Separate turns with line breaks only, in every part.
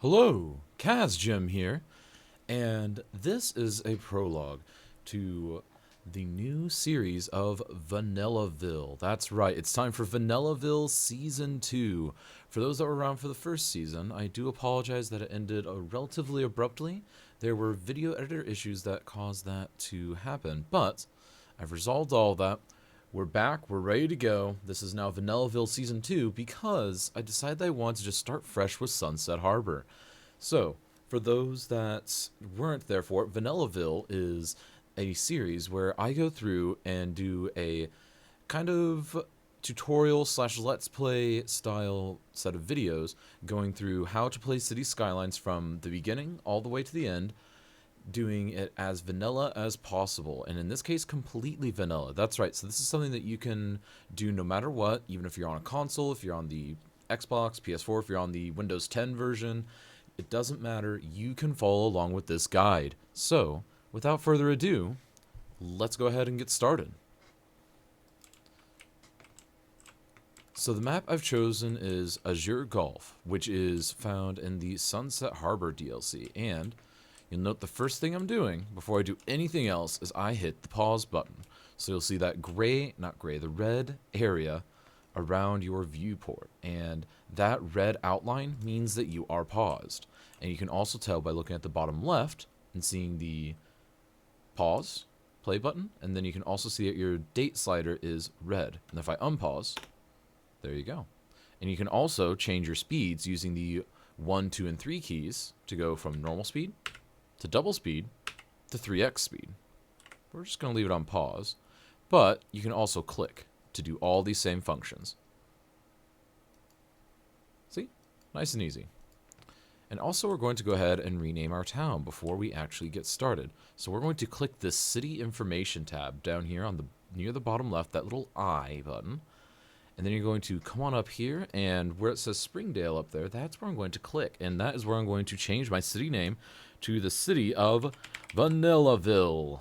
Hello, Cazgem here, and this is a prologue to the new series of VanillaVille. That's right, it's time for VanillaVille Season 2. For those that were around for the first season, I do apologize that it ended relatively abruptly. There were video editor issues that caused that to happen, but I've resolved all of that. We're back, we're ready to go. This is now VanillaVille Season 2 because I decided I wanted to just start fresh with Sunset Harbor. So, for those that weren't there for it, VanillaVille is a series where I go through and do a kind of tutorial slash let's play style set of videos going through how to play City Skylines from the beginning all the way to the end, doing it as vanilla as possible, and in this case completely vanilla. That's right, so this is something that you can do no matter what, even if you're on a console, if you're on the Xbox, PS4, if you're on the Windows 10 version, it doesn't matter, you can follow along with this guide. So without further ado, let's go ahead and get started. So the map I've chosen is Azure Gulf, which is found in the Sunset Harbor DLC, and you'll note the first thing I'm doing before I do anything else is I hit the pause button. So you'll see that the red area around your viewport. And that red outline means that you are paused. And you can also tell by looking at the bottom left and seeing the pause, play button. And then you can also see that your date slider is red. And if I unpause, there you go. And you can also change your speeds using the 1, 2, and 3 keys to go from normal speed to double speed to 3x speed. We're just going to leave it on pause, but you can also click to do all these same functions. See? Nice and easy. And also we're going to go ahead and rename our town before we actually get started. So we're going to click this City Information tab down here on the near the bottom left, that little I button. And then you're going to come on up here, and where it says Springdale up there, that's where I'm going to click. And that is where I'm going to change my city name to the city of VanillaVille,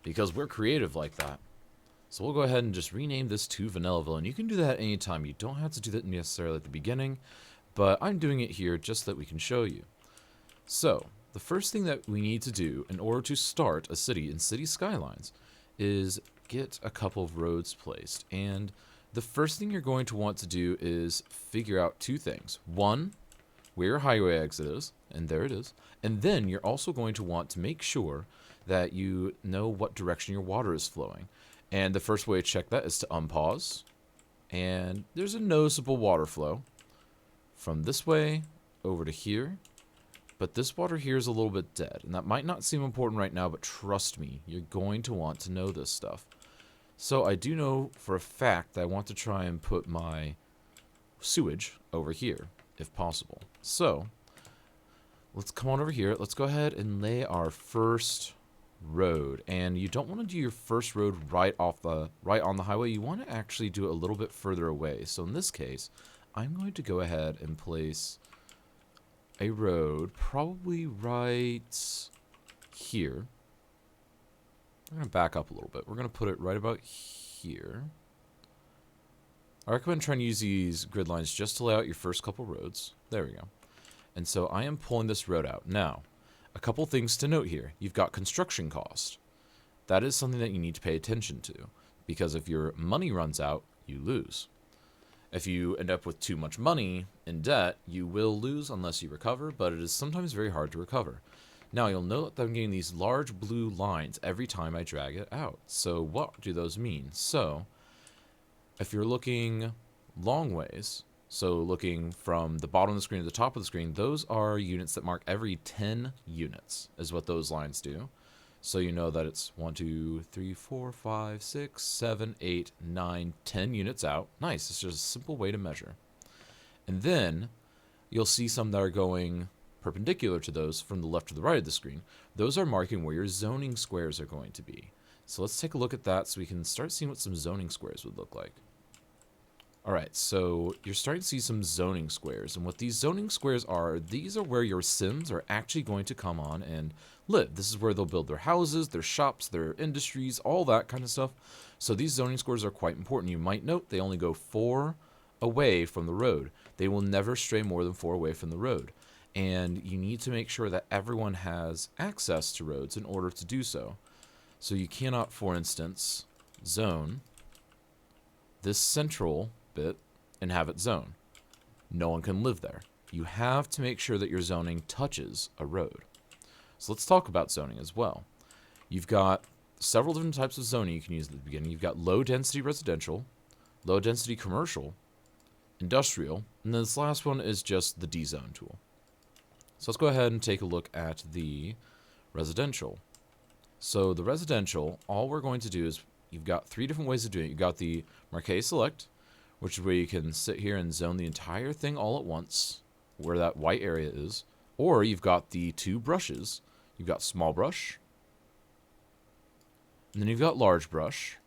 because we're creative like that. So we'll go ahead and just rename this to VanillaVille, and you can do that anytime. You don't have to do that necessarily at the beginning, but I'm doing it here just so that we can show you. So the first thing that we need to do in order to start a city in City Skylines is get a couple of roads placed. And the first thing you're going to want to do is figure out two things. One, where your highway exit is, and there it is. And then you're also going to want to make sure that you know what direction your water is flowing. And the first way to check that is to unpause. And there's a noticeable water flow from this way over to here. But this water here is a little bit dead. And that might not seem important right now, but trust me, you're going to want to know this stuff. So I do know for a fact that I want to try and put my sewage over here, if possible. So let's come on over here. Let's go ahead and lay our first road. And you don't want to do your first road right on the highway. You want to actually do it a little bit further away. So in this case, I'm going to go ahead and place a road probably right here. I'm going to back up a little bit. We're going to put it right about here. I recommend trying to use these grid lines just to lay out your first couple roads. There we go. And so I am pulling this road out. Now, a couple things to note here. You've got construction cost. That is something that you need to pay attention to, because if your money runs out, you lose. If you end up with too much money in debt, you will lose unless you recover, but it is sometimes very hard to recover. Now, you'll note that I'm getting these large blue lines every time I drag it out. So what do those mean? So if you're looking long ways, so looking from the bottom of the screen to the top of the screen, those are units that mark every 10 units is what those lines do. So you know that it's 1, 2, 3, 4, 5, 6, 7, 8, 9, 10 units out. Nice, it's just a simple way to measure. And then you'll see some that are going perpendicular to those from the left to the right of the screen. Those are marking where your zoning squares are going to be. So let's take a look at that so we can start seeing what some zoning squares would look like. Alright, so you're starting to see some zoning squares, and what these zoning squares are, these are where your Sims are actually going to come on and live. This is where they'll build their houses, their shops, their industries, all that kind of stuff. So these zoning squares are quite important. You might note they only go 4 away from the road. They will never stray more than 4 away from the road. And you need to make sure that everyone has access to roads in order to do so. So you cannot, for instance, zone this central bit and have it zone. No one can live there. You have to make sure that your zoning touches a road. So let's talk about zoning as well. You've got several different types of zoning you can use at the beginning. You've got low density residential, low density commercial, industrial, and then this last one is just the D-zone tool. So let's go ahead and take a look at the residential. So the residential, all we're going to do is, you've got 3 different ways of doing it. You've got the Marquee Select, which is where you can sit here and zone the entire thing all at once, where that white area is. Or you've got the 2 brushes. You've got small brush, and then you've got large brush.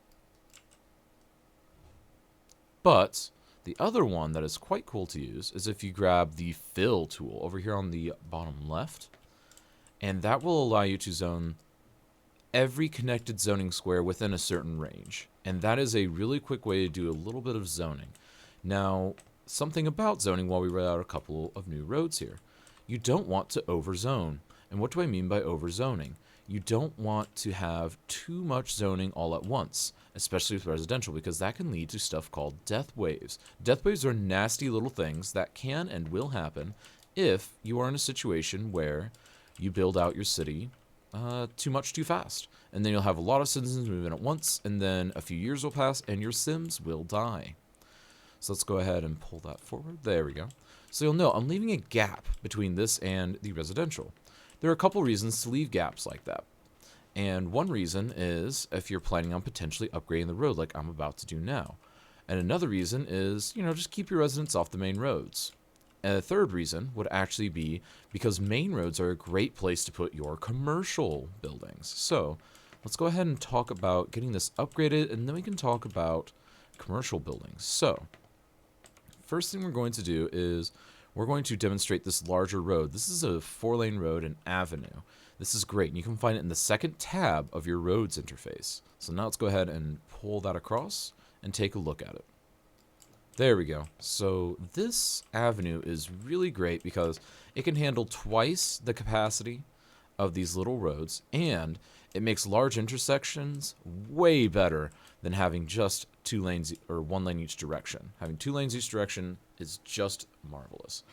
But the other one that is quite cool to use is if you grab the fill tool over here on the bottom left, and that will allow you to zone every connected zoning square within a certain range. And that is a really quick way to do a little bit of zoning. Now, something about zoning while we write out a couple of new roads here. You don't want to overzone. And what do I mean by overzoning? You don't want to have too much zoning all at once, especially with residential, because that can lead to stuff called death waves. Death waves are nasty little things that can and will happen if you are in a situation where you build out your city too much too fast. And then you'll have a lot of citizens move in at once, and then a few years will pass, and your Sims will die. So let's go ahead and pull that forward. There we go. So you'll know I'm leaving a gap between this and the residential. There are a couple reasons to leave gaps like that. And one reason is if you're planning on potentially upgrading the road like I'm about to do now. And another reason is, just keep your residents off the main roads. And a third reason would actually be because main roads are a great place to put your commercial buildings. So let's go ahead and talk about getting this upgraded, and then we can talk about commercial buildings. So first thing we're going to do is we're going to demonstrate this larger road. This is a 4-lane road and avenue. This is great, and you can find it in the second tab of your roads interface. So now let's go ahead and pull that across and take a look at it. There we go. So this avenue is really great because it can handle twice the capacity of these little roads, and it makes large intersections way better than having just 2 lanes or 1 lane each direction. Having 2 lanes each direction is just marvelous.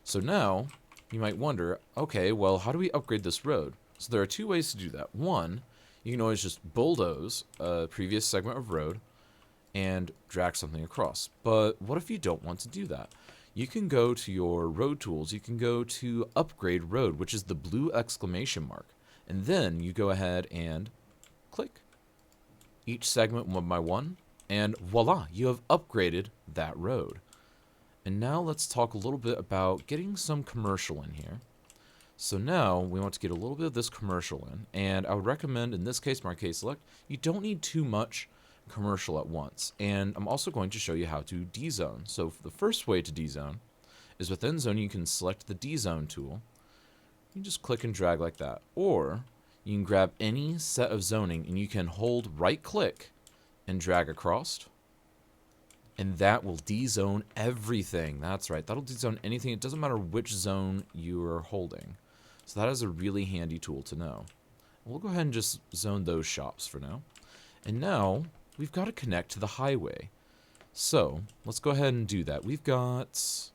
So now you might wonder, okay, well, how do we upgrade this road? So there are 2 ways to do that. One, you can always just bulldoze a previous segment of road and drag something across. But what if you don't want to do that? You can go to your road tools. You can go to upgrade road, which is the blue exclamation mark. And then you go ahead and click each segment 1 by 1. And voila, you have upgraded that road. And now let's talk a little bit about getting some commercial in here. So now we want to get a little bit of this commercial in. And I would recommend, in this case, Marquee Select, you don't need too much commercial at once. And I'm also going to show you how to D-zone. So the first way to D-zone is within zone, you can select the D-zone tool. You can just click and drag like that. Or you can grab any set of zoning and you can hold right click and drag across. And that will D-zone everything. That's right. That'll D-zone anything. It doesn't matter which zone you are holding. So that is a really handy tool to know. We'll go ahead and just zone those shops for now. And now we've got to connect to the highway. So let's go ahead and do that. We've got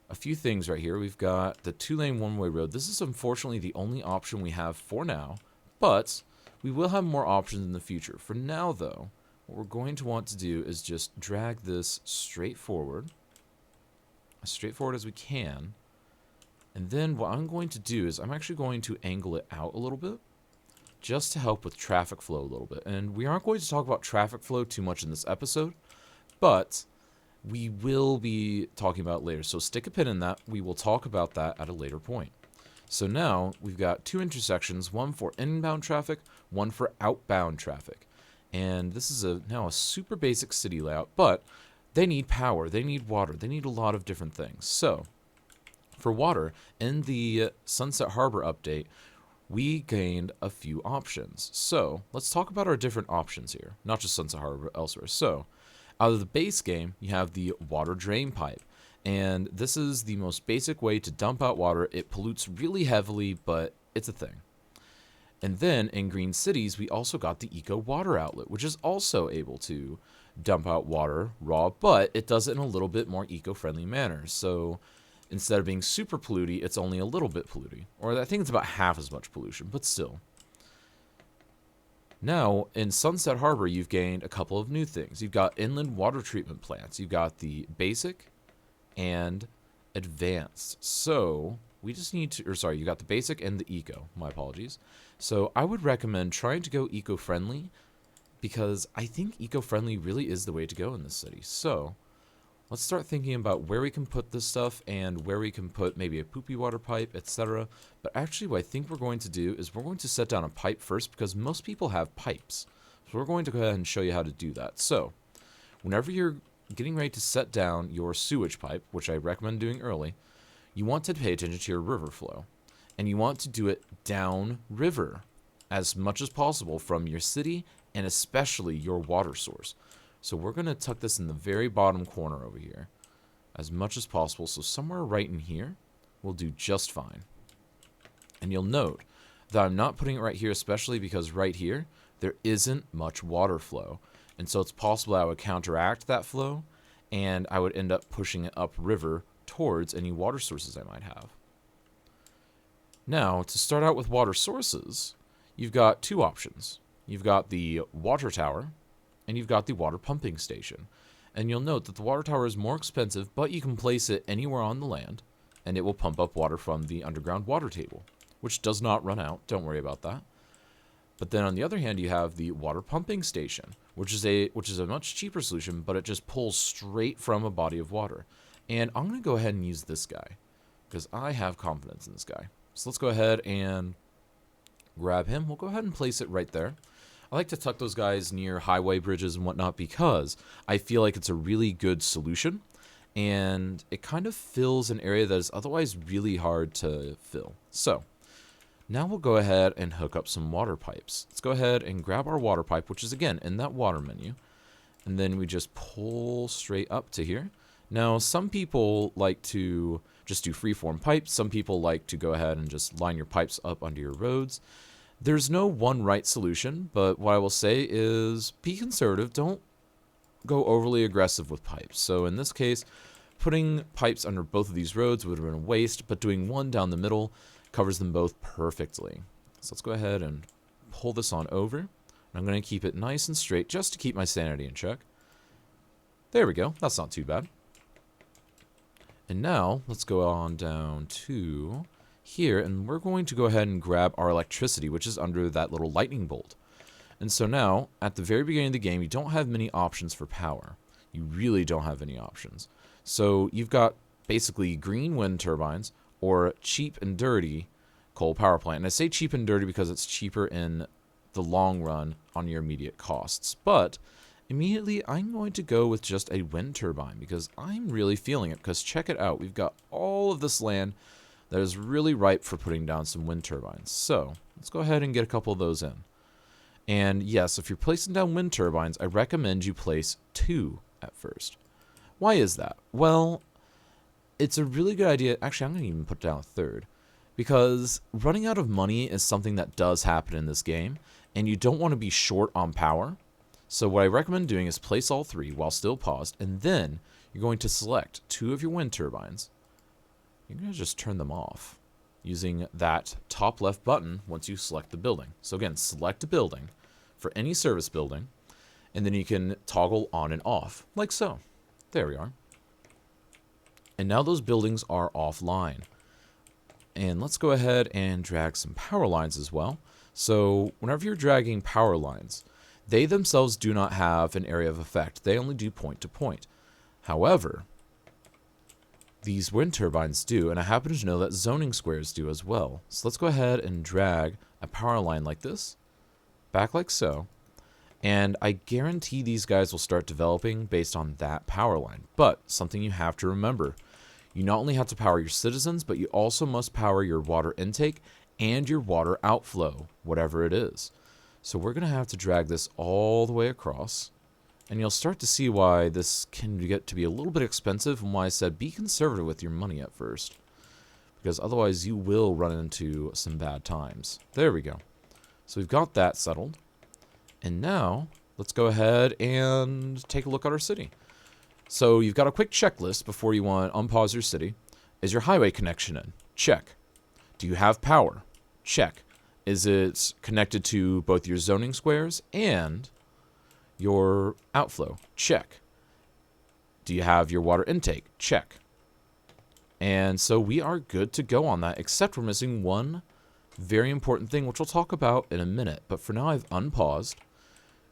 a few things right here. We've got the 2-lane one-way road. This is unfortunately the only option we have for now, but we will have more options in the future. For now, though, what we're going to want to do is just drag this straight forward, as straightforward as we can. And then what I'm going to do is I'm actually going to angle it out a little bit, just to help with traffic flow a little bit. And we aren't going to talk about traffic flow too much in this episode, but we will be talking about it later. So stick a pin in that. We will talk about that at a later point. So now we've got 2 intersections, one for inbound traffic, one for outbound traffic. And this is now a super basic city layout, but they need power, they need water, they need a lot of different things. So for water, in the Sunset Harbor update, we gained a few options. So let's talk about our different options here, not just Sunset Harbor, but elsewhere. So Out of the base game, you have the water drain pipe. And this is the most basic way to dump out water. It pollutes really heavily, but it's a thing. And then in Green Cities, we also got the Eco Water Outlet, which is also able to dump out water raw, but it does it in a little bit more eco-friendly manner. So instead of being super polluty, it's only a little bit polluty. Or I think it's about half as much pollution, but still. Now, in Sunset Harbor, you've gained a couple of new things. You've got inland water treatment plants. You've got the basic and advanced. So we just need to, or sorry, you got the basic and the eco. My apologies. So I would recommend trying to go eco-friendly because I think eco-friendly really is the way to go in this city. So let's start thinking about where we can put this stuff and where we can put maybe a poopy water pipe, etc. But actually what I think we're going to do is we're going to set down a pipe first because most people have pipes. So we're going to go ahead and show you how to do that. So whenever you're getting ready to set down your sewage pipe, which I recommend doing early, you want to pay attention to your river flow. And you want to do it down river as much as possible from your city and especially your water source. So we're going to tuck this in the very bottom corner over here as much as possible. So somewhere right in here will do just fine. And you'll note that I'm not putting it right here, especially because right here, there isn't much water flow. And so it's possible I would counteract that flow and I would end up pushing it upriver towards any water sources I might have. Now, to start out with water sources, you've got two options. You've got the water tower, and you've got the water pumping station. And you'll note that the water tower is more expensive, but you can place it anywhere on the land, and it will pump up water from the underground water table, which does not run out. Don't worry about that. But then on the other hand, you have the water pumping station, which is a much cheaper solution, but it just pulls straight from a body of water. And I'm going to go ahead and use this guy, because I have confidence in this guy. So let's go ahead and grab him. We'll go ahead and place it right there. I like to tuck those guys near highway bridges and whatnot because I feel like it's a really good solution. And it kind of fills an area that is otherwise really hard to fill. So now we'll go ahead and hook up some water pipes. Let's go ahead and grab our water pipe, which is again in that water menu. And then we just pull straight up to here. Now, some people like to just do freeform pipes. Some people like to go ahead and just line your pipes up under your roads. There's no one right solution, but what I will say is be conservative. Don't go overly aggressive with pipes. So in this case, putting pipes under both of these roads would have been a waste, but doing one down the middle covers them both perfectly. So let's go ahead and pull this on over. I'm going to keep it nice and straight just to keep my sanity in check. There we go. That's not too bad. And now, let's go on down to here, and we're going to go ahead and grab our electricity, which is under that little lightning bolt. And so now, at the very beginning of the game, you don't have many options for power. You really don't have any options. So you've got basically green wind turbines or cheap and dirty coal power plant. And I say cheap and dirty because it's cheaper in the long run on your immediate costs. But immediately, I'm going to go with just a wind turbine because I'm really feeling it. Because check it out. We've got all of this land that is really ripe for putting down some wind turbines. So let's go ahead and get a couple of those in. And yes, if you're placing down wind turbines, I recommend you place 2 at first. Why is that? Well, it's a really good idea. Actually, I'm going to even put down a 3rd. Because running out of money is something that does happen in this game. And you don't want to be short on power. So what I recommend doing is place all 3 while still paused, and then you're going to select 2 of your wind turbines. You're going to just turn them off using that top left button once you select the building. So again, select a building for any service building, and then you can toggle on and off, like so. There we are. And now those buildings are offline. And let's go ahead and drag some power lines as well. So whenever you're dragging power lines, they themselves do not have an area of effect. They only do point to point. However, these wind turbines do, and I happen to know that zoning squares do as well. So let's go ahead and drag a power line like this, back like so, and I guarantee these guys will start developing based on that power line. But something you have to remember, you not only have to power your citizens, but you also must power your water intake and your water outflow, whatever it is. So we're going to have to drag this all the way across, And you'll start to see why this can get to be a little bit expensive and why I said be conservative with your money at first. Because otherwise you will run into some bad times. There we go. So we've got that settled. And now, let's go ahead and take a look at our city. So you've got a quick checklist before you want to unpause your city. Is your highway connection in? Check. Do you have power? Check. Is it connected to both your zoning squares and your outflow? Check. Do you have your water intake? Check. And so we are good to go on that, except we're missing one very important thing, which we'll talk about in a minute. But for now, I've unpaused.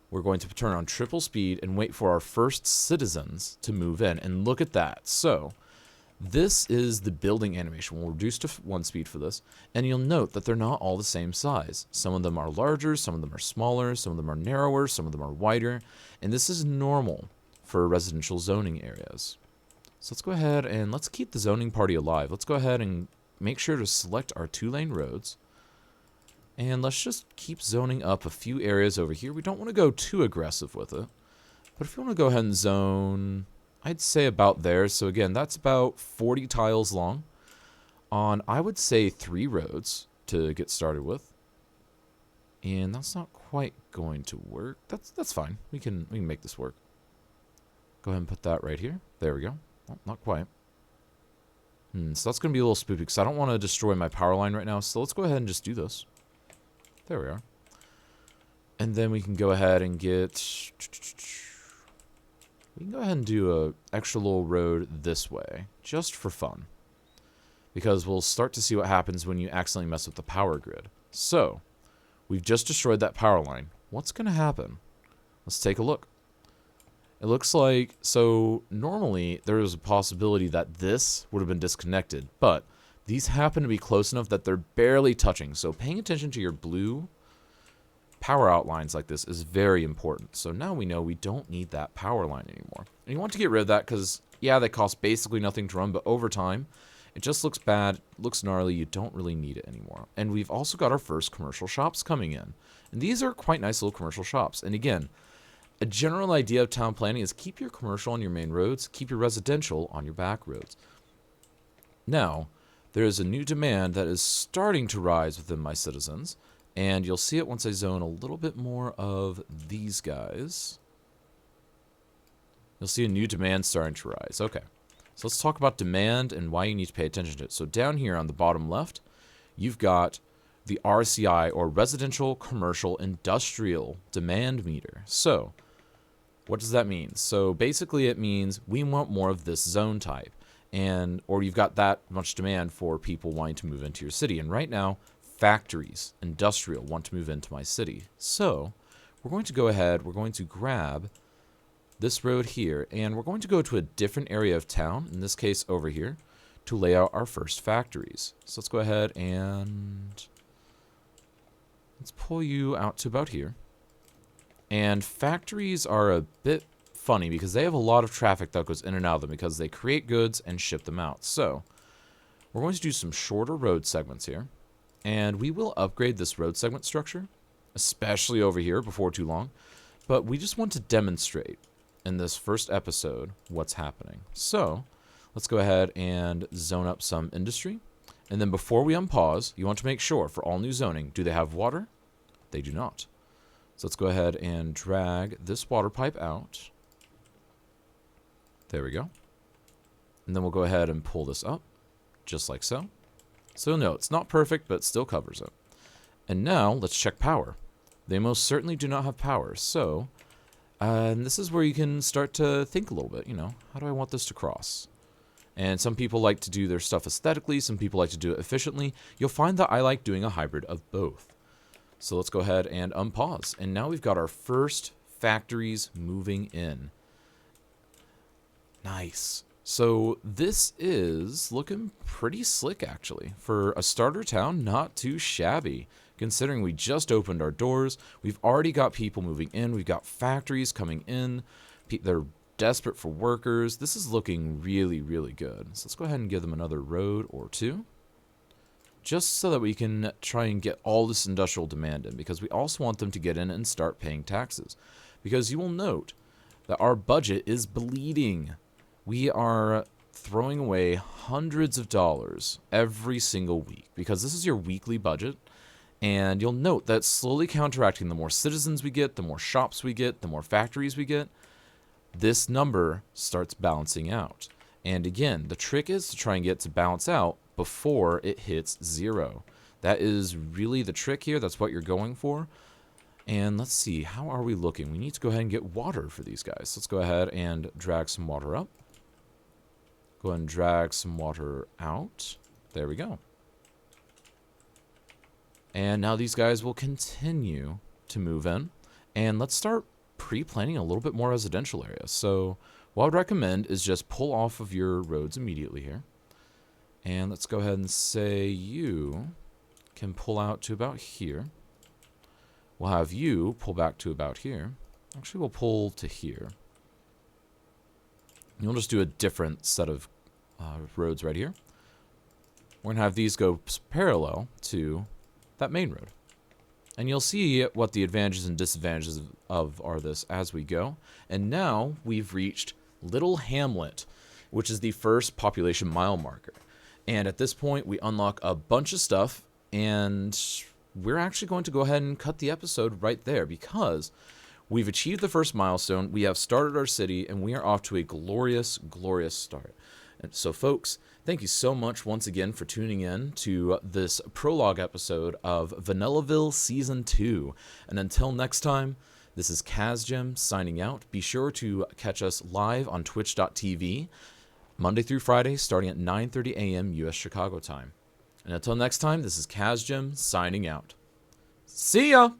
We're going to turn on triple speed and wait for our first citizens to move in. And look at that. So this is the building animation. We'll reduce to 1 speed for this. And you'll note that they're not all the same size. Some of them are larger, some of them are smaller, some of them are narrower, some of them are wider. And this is normal for residential zoning areas. So let's go ahead and let's keep the zoning party alive. Let's go ahead and make sure to select our 2-lane roads. And let's just keep zoning up a few areas over here. We don't want to go too aggressive with it. But if you want to go ahead and zone, I'd say about there. So again, that's about 40 tiles long on, I would say, 3 roads to get started with. And that's not quite going to work. That's fine. We can make this work. Go ahead and put that right here. There we go. Well, not quite. So that's going to be a little spoopy because I don't want to destroy my power line right now. So let's go ahead and just do this. There we are. And then we can go ahead and get... We can go ahead and do a extra little road this way, just for fun. Because we'll start to see what happens when you accidentally mess with the power grid. So, we've just destroyed that power line. What's going to happen? Let's take a look. It looks like, so normally there was a possibility that this would have been disconnected, but these happen to be close enough that they're barely touching. So paying attention to your blue power outlines like this is very important. So now we know we don't need that power line anymore. And you want to get rid of that because, yeah, they cost basically nothing to run, but over time, it just looks bad, looks gnarly, you don't really need it anymore. And we've also got our first commercial shops coming in. And these are quite nice little commercial shops. And again, a general idea of town planning is keep your commercial on your main roads, keep your residential on your back roads. Now, there is a new demand that is starting to rise within my citizens, and you'll see it once I zone a little bit more of these guys. You'll see a new demand starting to rise. Okay, so let's talk about demand and why you need to pay attention to it. So down here on the bottom left, you've got the RCI, or Residential Commercial Industrial Demand Meter. So, what does that mean? So basically it means we want more of this zone type. Or you've got that much demand for people wanting to move into your city. And right now, factories, industrial, want to move into my city. So we're going to go ahead, we're going to grab this road here, and we're going to go to a different area of town, in this case over here, to lay out our first factories. So let's go ahead and let's pull you out to about here. And factories are a bit funny because they have a lot of traffic that goes in and out of them because they create goods and ship them out. So we're going to do some shorter road segments here, and we will upgrade this road segment structure, especially over here before too long. But we just want to demonstrate in this first episode what's happening. So let's go ahead and zone up some industry. And then before we unpause, you want to make sure for all new zoning, do they have water? They do not. So let's go ahead and drag this water pipe out. There we go. And then we'll go ahead and pull this up, just like so. So no, it's not perfect, but it still covers it. And now, let's check power. They most certainly do not have power, so... and this is where you can start to think a little bit, you know, how do I want this to cross? And some people like to do their stuff aesthetically, some people like to do it efficiently. You'll find that I like doing a hybrid of both. So let's go ahead and unpause. And now we've got our first factories moving in. Nice. So this is looking pretty slick, actually. For a starter town, not too shabby. Considering we just opened our doors, we've already got people moving in, we've got factories coming in, they're desperate for workers. This is looking really, really good. So let's go ahead and give them another road or two. Just so that we can try and get all this industrial demand in, because we also want them to get in and start paying taxes. Because you will note, that our budget is bleeding. We are throwing away hundreds of dollars every single week because this is your weekly budget. And you'll note that slowly counteracting, the more citizens we get, the more shops we get, the more factories we get, this number starts balancing out. And again, the trick is to try and get to balance out before it hits 0. That is really the trick here. That's what you're going for. And let's see, how are we looking? We need to go ahead and get water for these guys. Let's go ahead and drag some water up. Go ahead and drag some water out. There we go. And now these guys will continue to move in. And let's start pre-planning a little bit more residential areas. So what I would recommend is just pull off of your roads immediately here. And let's go ahead and say you can pull out to about here. We'll have you pull back to about here. Actually, we'll pull to here. And we'll just do a different set of roads right here. We're going to have these go parallel to that main road. And you'll see what the advantages and disadvantages of are this as we go. And now we've reached Little Hamlet, which is the first population mile marker. And at this point, we unlock a bunch of stuff, and we're actually going to go ahead and cut the episode right there because we've achieved the first milestone, we have started our city, and we are off to a glorious, glorious start. And so, folks, thank you so much once again for tuning in to this prologue episode of VanillaVille Season 2. And until next time, this is Cazgem signing out. Be sure to catch us live on twitch.tv Monday through Friday starting at 9:30 a.m. U.S. Chicago time. And until next time, this is Cazgem signing out. See ya!